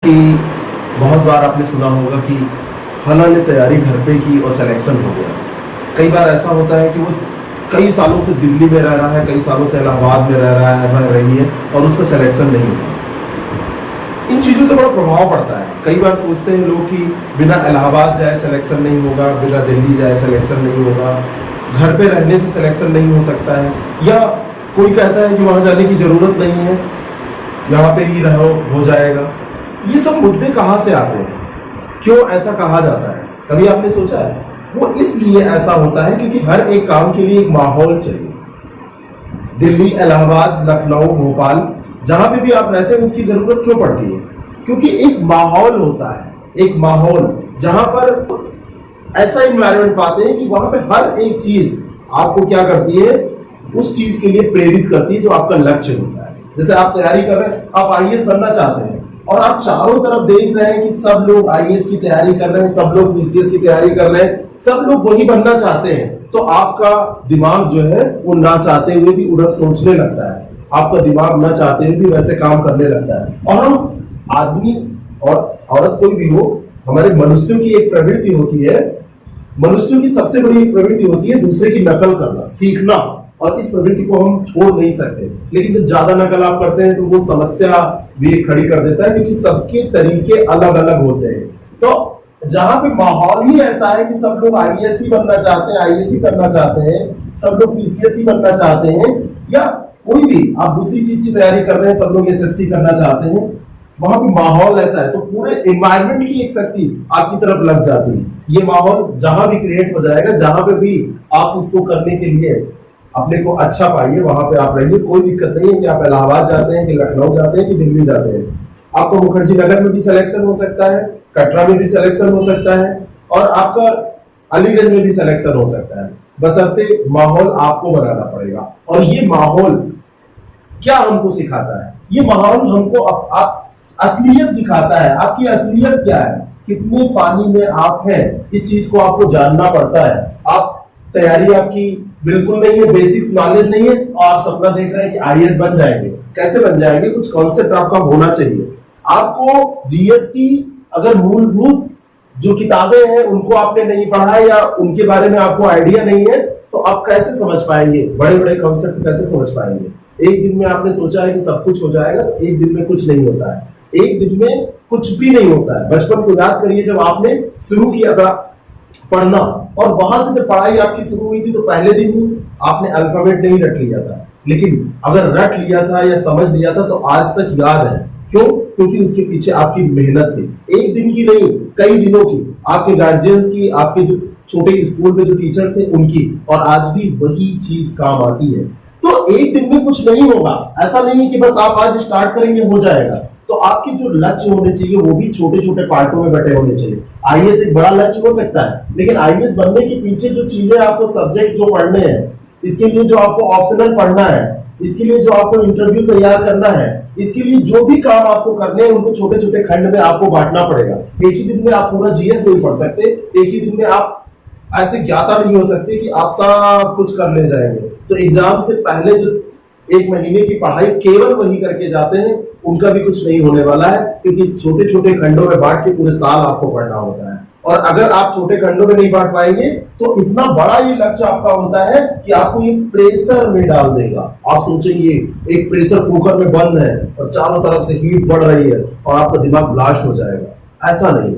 कि बहुत बार आपने सुना होगा कि फला ने तैयारी घर पे की और सिलेक्शन हो गया। कई बार ऐसा होता है कि वो कई सालों से दिल्ली में रह रहा है, कई सालों से इलाहाबाद में रह रही है और उसका सिलेक्शन नहीं हुआ। इन चीज़ों से बड़ा प्रभाव पड़ता है। कई बार सोचते हैं लोग कि बिना इलाहाबाद जाए सिलेक्शन नहीं होगा, बिना दिल्ली जाए सिलेक्शन नहीं होगा, घर पे रहने से सिलेक्शन नहीं हो सकता है, या कोई कहता है कि वहाँ जाने की ज़रूरत नहीं है, यहाँ पे ही रहो हो जाएगा। ये सब मुद्दे कहाँ से आते हैं? क्यों ऐसा कहा जाता है? कभी आपने सोचा है? वो इसलिए ऐसा होता है क्योंकि हर एक काम के लिए एक माहौल चाहिए। दिल्ली, इलाहाबाद, लखनऊ, भोपाल, जहां पे भी आप रहते हैं उसकी जरूरत क्यों पड़ती है? क्योंकि एक माहौल होता है, एक माहौल जहां पर ऐसा इन्वायरमेंट पाते हैं कि वहां पे हर एक चीज आपको क्या करती है, उस चीज के लिए प्रेरित करती है जो आपका लक्ष्य होता है। जैसे आप तैयारी कर रहे हैं, आप आईएएस बनना चाहते हैं और आप चारों तरफ देख रहे हैं कि सब लोग आईएएस की तैयारी कर रहे हैं, सब लोग बीसीएस की तैयारी कर रहे हैं, सब लोग वही बनना चाहते हैं, तो आपका दिमाग जो है वो ना चाहते हुए भी उधर सोचने लगता है, आपका दिमाग ना चाहते हुए भी वैसे काम करने लगता है। और हम आदमी और औरत कोई भी हो, हमारे मनुष्यों की एक प्रवृत्ति होती है, मनुष्यों की सबसे बड़ी प्रवृत्ति होती है दूसरे की नकल करना, सीखना, और इस प्रवृत्ति को हम छोड़ नहीं सकते। लेकिन जब ज्यादा नकल आप करते हैं तो वो समस्या भी खड़ी कर देता है, क्योंकि सबके तरीके अलग अलग होते हैं। तो जहां पे माहौल ही ऐसा है कि सब लोग आईएएस ही बनना चाहते हैं, आईएएस ही करना चाहते हैं, सब लोग पीसीएस ही बनना चाहते हैं, या कोई भी आप दूसरी चीज की तैयारी कर रहे हैं, सब लोग एसएससी करना चाहते हैं, वहां पे माहौल ऐसा है तो पूरे एनवायरनमेंट की एक शक्ति आपकी तरफ लग जाती है। ये माहौल जहां भी क्रिएट हो जाएगा, जहां पे भी आप इसको करने के लिए अपने को अच्छा पाइए, वहां पे आप रहिए। कोई दिक्कत नहीं है कि आप इलाहाबाद जाते हैं, कि लखनऊ जाते हैं, कि दिल्ली जाते हैं। आपको मुखर्जी नगर में भी सिलेक्शन हो सकता है, कटरा में भी सिलेक्शन हो सकता है, और आपका अलीगंज में भी सिलेक्शन हो सकता है। बशर्ते माहौल आपको बनाना पड़ेगा। और ये माहौल क्या हमको सिखाता है? ये माहौल हमको आप असलियत दिखाता है। आपकी असलियत क्या है, कितने पानी में आप हैं, इस चीज को आपको जानना पड़ता है। आप तैयारी आपकी बिल्कुल नहीं है, बेसिक्स नॉलेज नहीं है, और आप सपना देख रहे हैं कि आईएएस बन जाएंगे। कैसे बन जाएंगे? कुछ कॉन्सेप्ट आपका होना चाहिए। आपको जीएस की अगर मूलभूत जो किताबें हैं उनको आपने नहीं पढ़ा है, या उनके बारे में आपको आइडिया नहीं है, तो आप कैसे समझ पाएंगे? बड़े बड़े कॉन्सेप्ट कैसे समझ पाएंगे? एक दिन में आपने सोचा है कि सब कुछ हो जाएगा, तो एक दिन में कुछ नहीं होता है, एक दिन में कुछ भी नहीं होता है। बचपन को याद करिए, जब आपने शुरू किया था पढ़ना, और वहां से जब पढ़ाई आपकी शुरू हुई थी, तो पहले दिन ही आपने अल्फाबेट नहीं रट लिया था, लेकिन अगर रट लिया था या समझ लिया था तो आज तक याद है। क्यों? क्योंकि उसके पीछे आपकी मेहनत थी, एक दिन की नहीं, कई दिनों की, आपके गार्जियंस की, आपके जो छोटे स्कूल में जो टीचर्स थे उनकी, और आज भी वही चीज काम आती है। तो एक दिन में कुछ नहीं होगा, ऐसा नहीं है कि बस आप आज स्टार्ट करेंगे हो जाएगा। तो आपके जो लक्ष्य होने चाहिए वो भी छोटे छोटे पार्टों में बटे होने चाहिए। आईएएस एक बड़ा लक्ष्य हो सकता है, लेकिन आईएएस बनने के पीछे जो चीजें आपको सब्जेक्ट जो पढ़ने हैं, इसके लिए जो आपको ऑप्शनल पढ़ना है, इसके लिए जो आपको इंटरव्यू तैयार करना है, इसके लिए जो भी काम आपको करने हैं, उनको छोटे छोटे खंड में आपको बांटना पड़ेगा। एक ही दिन में आप पूरा जीएस नहीं पढ़ सकते, एक ही दिन में आप ऐसे ज्ञाता नहीं हो सकते कि आप सब कुछ कर ले जाएंगे। तो एग्जाम से पहले जो एक महीने की पढ़ाई केवल वही करके जाते हैं, उनका भी कुछ नहीं होने वाला है, क्योंकि छोटे छोटे खंडों में बांट के पूरे साल आपको पढ़ना होता है। और अगर आप छोटे खंडों में नहीं बांट पाएंगे तो इतना बड़ा ये लक्ष्य आपका होता है कि आपको ये प्रेशर में डाल देगा। आप सोचेंगे एक प्रेशर कुकर में बंद है और चारों तरफ से हीट बढ़ रही है और आपका दिमाग ब्लास्ट हो जाएगा। ऐसा नहीं,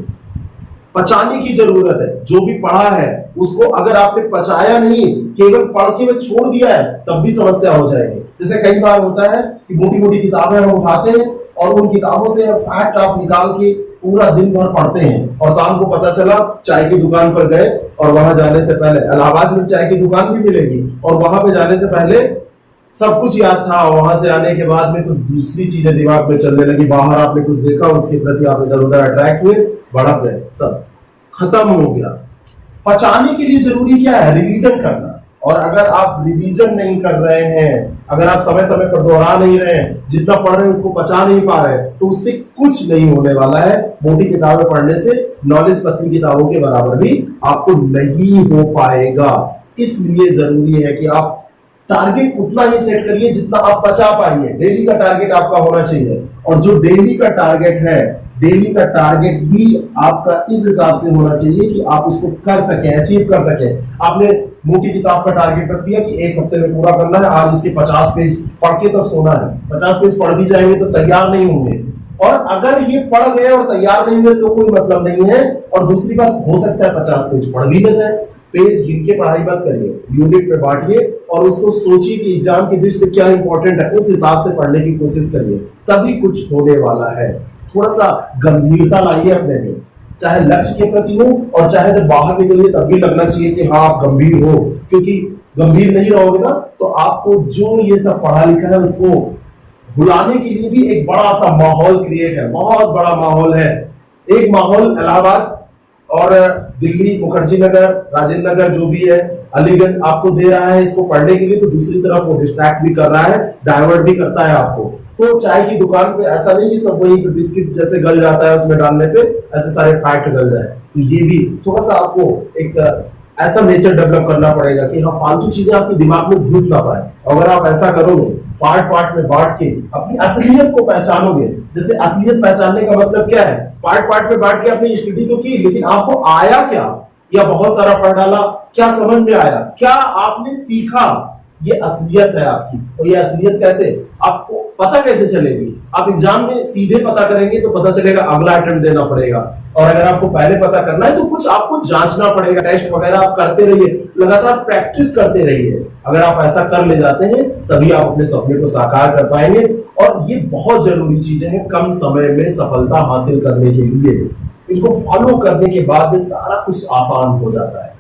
पचाने की जरूरत है। जो भी पढ़ा है उसको अगर आपने पचाया नहीं, केवल पढ़ के में छोड़ दिया है, तब भी समस्या हो जाएगी। जैसे कई बार होता है कि मोटी मोटी किताबें हम उठाते हैं और उन किताबों से फैक्ट आप निकाल के पूरा दिन भर पढ़ते हैं, और शाम को पता चला चाय की दुकान पर गए, और वहां जाने से पहले इलाहाबाद में चाय की दुकान भी मिलेगी, और वहां पे जाने से पहले सब कुछ याद था, वहां से आने के बाद में कुछ दूसरी चीजें दिमाग में चलने लगी। बाहर आपने कुछ देखा, उसके प्रति आप इधर उधर अट्रैक्ट हुए, भड़क गए, सब खत्म हो गया। पचाने के लिए जरूरी क्या है? रिवीजन करना। और अगर आप रिवीजन नहीं कर रहे हैं, अगर आप समय समय पर दोहरा नहीं रहे हैं, जितना पढ़ रहे हैं उसको पचा नहीं पा रहे हैं, तो उससे कुछ नहीं होने वाला है। मोटी किताबें पढ़ने से नॉलेज पतली किताबों के बराबर भी आपको नहीं हो पाएगा। इसलिए जरूरी है कि आप टारगेट उतना ही सेट करिए जितना आप पचा पाइए। डेली का टारगेट आपका होना चाहिए, और जो डेली का टारगेट है डेली का टारगेट भी आपका इस हिसाब से होना चाहिए कि आप उसको कर सकें, अचीव कर सकें। आपने मोटी किताब का टारगेट रख दिया कि एक हफ्ते में पूरा करना है, आज इसके 50 पेज पढ़ के तब सोना है। 50 पेज पढ़ भी जाएंगे तो तैयार नहीं होंगे, और अगर ये पढ़ गए और तैयार नहीं हुए तो कोई मतलब नहीं है। और दूसरी बात, हो सकता है 50 पेज पढ़ भी न जाए। पेज गिन के पढ़ाई मत करिए, यूनिट में बांटिए और उसको सोचिए कि एग्जाम की दृष्टि से क्या इंपॉर्टेंट है, उस हिसाब से पढ़ने की कोशिश करिए, तभी कुछ होने वाला है। थोड़ा सा गंभीरता लाइए अपने में, चाहे लक्ष्य के प्रति हो और चाहे जब बाहर निकलिए तब भी लगना चाहिए कि हाँ आप गंभीर हो, क्योंकि गंभीर नहीं रहोगे ना तो आपको जो ये सब पढ़ा लिखा है उसको भुलाने के लिए भी एक बड़ा सा माहौल क्रिएट है, बहुत बड़ा माहौल है। एक माहौल इलाहाबाद और दिल्ली, मुखर्जी नगर, राजेंद्र नगर जो भी है, अलीगंज आपको दे रहा है इसको पढ़ने के लिए, तो दूसरी तरफ वो डिस्ट्रैक्ट भी कर रहा है, डाइवर्ट भी करता है आपको। तो चाय की दुकान पे ऐसा नहीं कि सब वही बिस्किट जैसे गल जाता है उसमें डालने पे ऐसे सारे फैक्ट गल जाए, तो ये भी थोड़ा सा आपको एक ऐसा नेचर डेवलप करना पड़ेगा कि हाँ फालतू चीजें आपके दिमाग में घुस ना पाए। अगर आप ऐसा करोगे, पार्ट पार्ट में बांट के अपनी असलियत को पहचानोगे, जैसे असलियत पहचानने का मतलब क्या है, पार्ट पार्ट में बांट के आपने स्टडी तो की, लेकिन आपको आया क्या, या बहुत सारा पढ़ डाला, क्या समझ में आया, क्या आपने सीखा, ये असलियत है आपकी। और ये असलियत कैसे, आपको पता कैसे चलेगी, आप एग्जाम में सीधे पता करेंगे तो पता चलेगा, अगला अटेम्प्ट देना पड़ेगा। और अगर आपको पहले पता करना है तो कुछ आपको जांचना पड़ेगा, टेस्ट वगैरह आप करते रहिए, लगातार प्रैक्टिस करते रहिए। अगर आप ऐसा कर ले जाते हैं तभी आप अपने सपने को साकार कर पाएंगे। और ये बहुत जरूरी चीजें हैं कम समय में सफलता हासिल करने के लिए, इनको फॉलो करने के बाद सारा कुछ आसान हो जाता है।